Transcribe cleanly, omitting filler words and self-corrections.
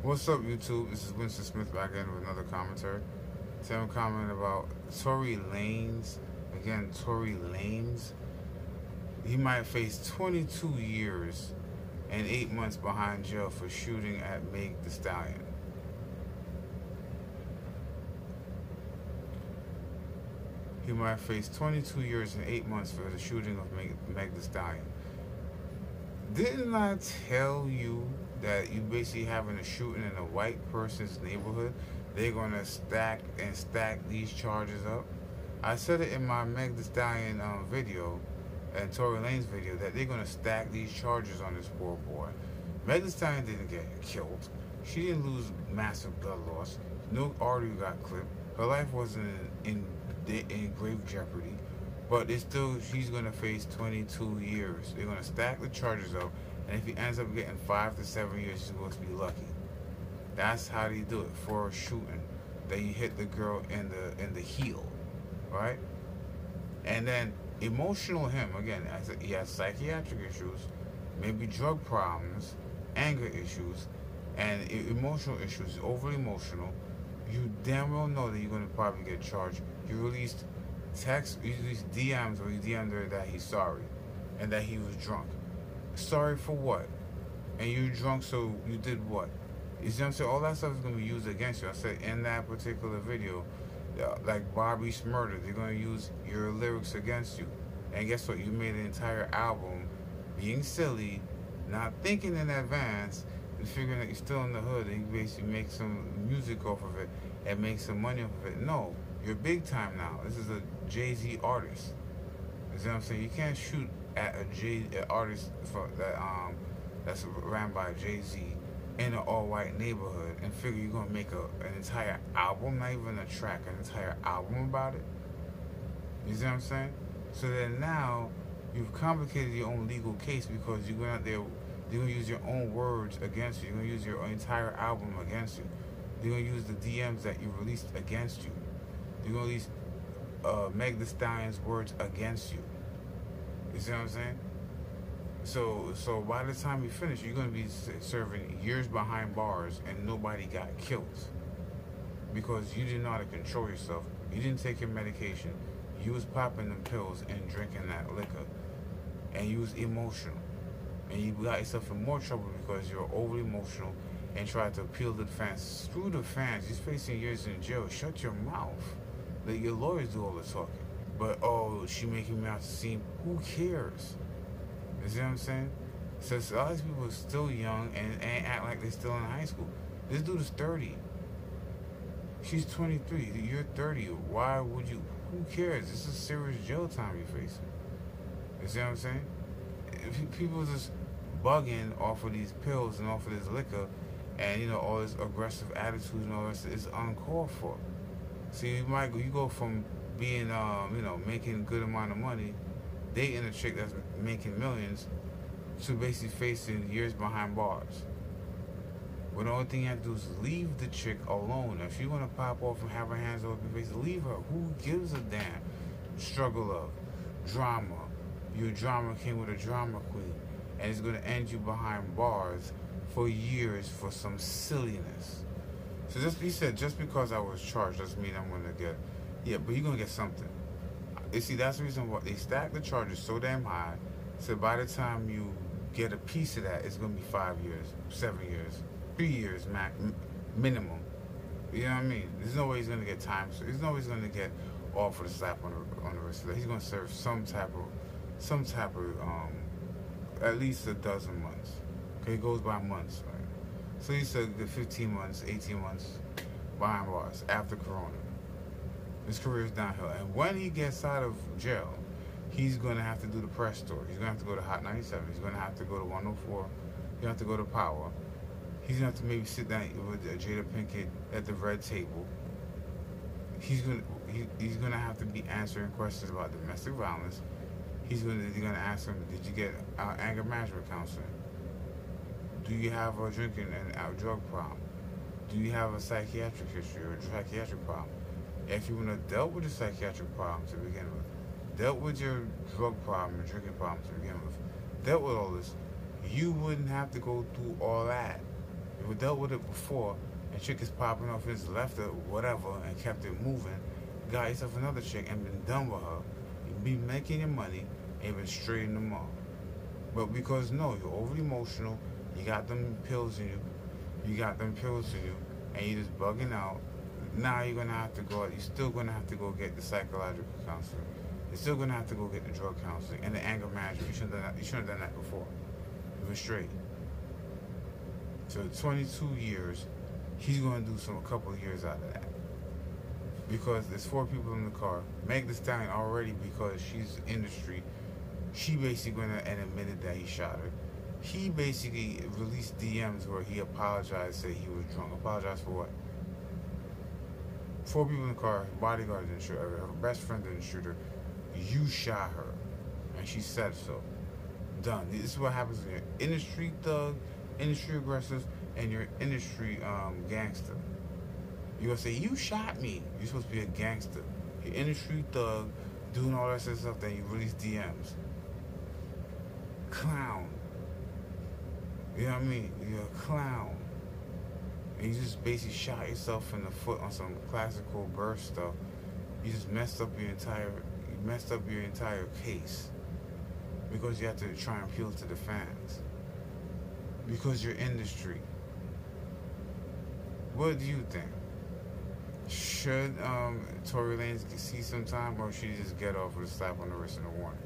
What's up, YouTube? This is Winston Smith back in with another commentary. Today I'm commenting about Tory LANZE. Again, Tory LANZE. He might face 22 years and 8 months behind jail for shooting at Meg Thee Stallion. He might face 22 years and 8 months for the shooting of Meg Thee Stallion. Didn't I tell you that you basically having a shooting in a white person's neighborhood? They're going to stack these charges up. I said it in my Meg Thee Stallion video and Tory Lanez video that they're going to stack these charges on this poor boy. Meg Thee Stallion didn't get killed. She didn't lose massive blood loss. No artery got clipped. Her life wasn't in grave jeopardy. But she's going to face 22 years. They're going to stack the charges up, and if he ends up getting 5 to 7 years, he's supposed to be lucky. That's how they do it for a shooting. That you hit the girl in the heel, right? And then emotional him again. He has psychiatric issues, maybe drug problems, anger issues, and emotional issues. He's overly emotional. You damn well know that you're going to probably get charged. You released DMs where you DM'd her that he's sorry and that he was drunk. Sorry for what? And you're drunk, so you did what? You see what I'm saying? All that stuff is going to be used against you. I said in that particular video, like Bobby Smurder, they're going to use your lyrics against you. And guess what? You made an entire album being silly, not thinking in advance, and figuring that you're still in the hood and you basically make some music off of it and make some money off of it. No. You're big time now. This is a Jay-Z artist. You see what I'm saying? You can't shoot at an artist that's ran by Jay-Z in an all-white neighborhood and figure you're gonna make an entire album, not even a track, an entire album about it. You see what I'm saying? So then now you've complicated your own legal case because you're going out there, you're gonna use your own words against you. You're gonna use your entire album against you. You're gonna use the DMs that you released against you. You're going to release Meg Thee Stallion's words against you. You see what I'm saying? So by the time you finish, you're going to be serving years behind bars and nobody got killed. Because you didn't know how to control yourself. You didn't take your medication. You was popping them pills and drinking that liquor. And you was emotional. And you got yourself in more trouble because you're overly emotional and tried to appeal to the fans. Screw the fans. He's facing years in jail. Shut your mouth. Let your lawyers do all the talking. But, oh, she making me out to seem, who cares? You see what I'm saying? So all these people are still young and act like they're still in high school. This dude is 30. She's 23. You're 30. Why would you? Who cares? This is serious jail time you're facing. You see what I'm saying? People just bugging off of these pills and off of this liquor and, you know, all this aggressive attitude and all this is uncalled for. See, you go from being, making a good amount of money, dating a chick that's making millions, to basically facing years behind bars. But the only thing you have to do is leave the chick alone. If you want to pop off and have her hands over your face, leave her. Who gives a damn? Struggle of drama. Your drama came with a drama queen, and it's going to end you behind bars for years for some silliness. So he said, just because I was charged doesn't mean I'm going to get, but you're going to get something. You see, that's the reason why they stack the charges so damn high. So by the time you get a piece of that, it's going to be 5 years, 7 years, 3 years minimum. You know what I mean? There's no way he's going to get time. So there's no way he's going to get all for the slap on the wrist. He's going to serve some type of at least a dozen months. Okay, it goes by months, right? So he said 15 months, 18 months behind bars after Corona. His career is downhill. And when he gets out of jail, he's going to have to do the press tour. He's going to have to go to Hot 97. He's going to have to go to 104. He's going to have to go to Power. He's going to have to maybe sit down with Jada Pinkett at the red table. He's going to have to be answering questions about domestic violence. They're going to ask him, did you get anger management counseling? Do you have a drinking and drug problem? Do you have a psychiatric history or a psychiatric problem? If you would have dealt with your psychiatric problem to begin with, dealt with your drug problem and drinking problem to begin with, dealt with all this, you wouldn't have to go through all that. You dealt with it before, and chick is popping off his left or whatever and kept it moving. Got yourself another chick and been done with her. You be making your money and been straightening them off. But because no, you're over emotional, you got them pills in you, and you're just bugging out. Now you're gonna have to go. You're still gonna have to go get the psychological counseling. You're still gonna have to go get the drug counseling and the anger management. You shouldn't have done that. You shouldn't have done that before. You were straight. So 22 years, he's gonna do a couple of years out of that. Because there's 4 people in the car. Meg Thee Stallion already, because she's industry, she basically went and admitted that he shot her. He basically released DMs where he apologized, said he was drunk. Apologized for what? 4 people in the car, bodyguard didn't shoot her, her best friend didn't shoot her. You shot her. And she said so. Done. This is what happens when you're industry thug, industry aggressive, and you're industry gangster. You're gonna say, you shot me. You're supposed to be a gangster. You're industry thug, doing all that stuff, then you release DMs. Clown. You know what I mean? You're a clown. And you just basically shot yourself in the foot on some classical burst stuff. You just messed up your entire case. Because you have to try and appeal to the fans. Because you're industry. What do you think? Should Tory Lanez see some time, or should he just get off with a slap on the wrist and a warning?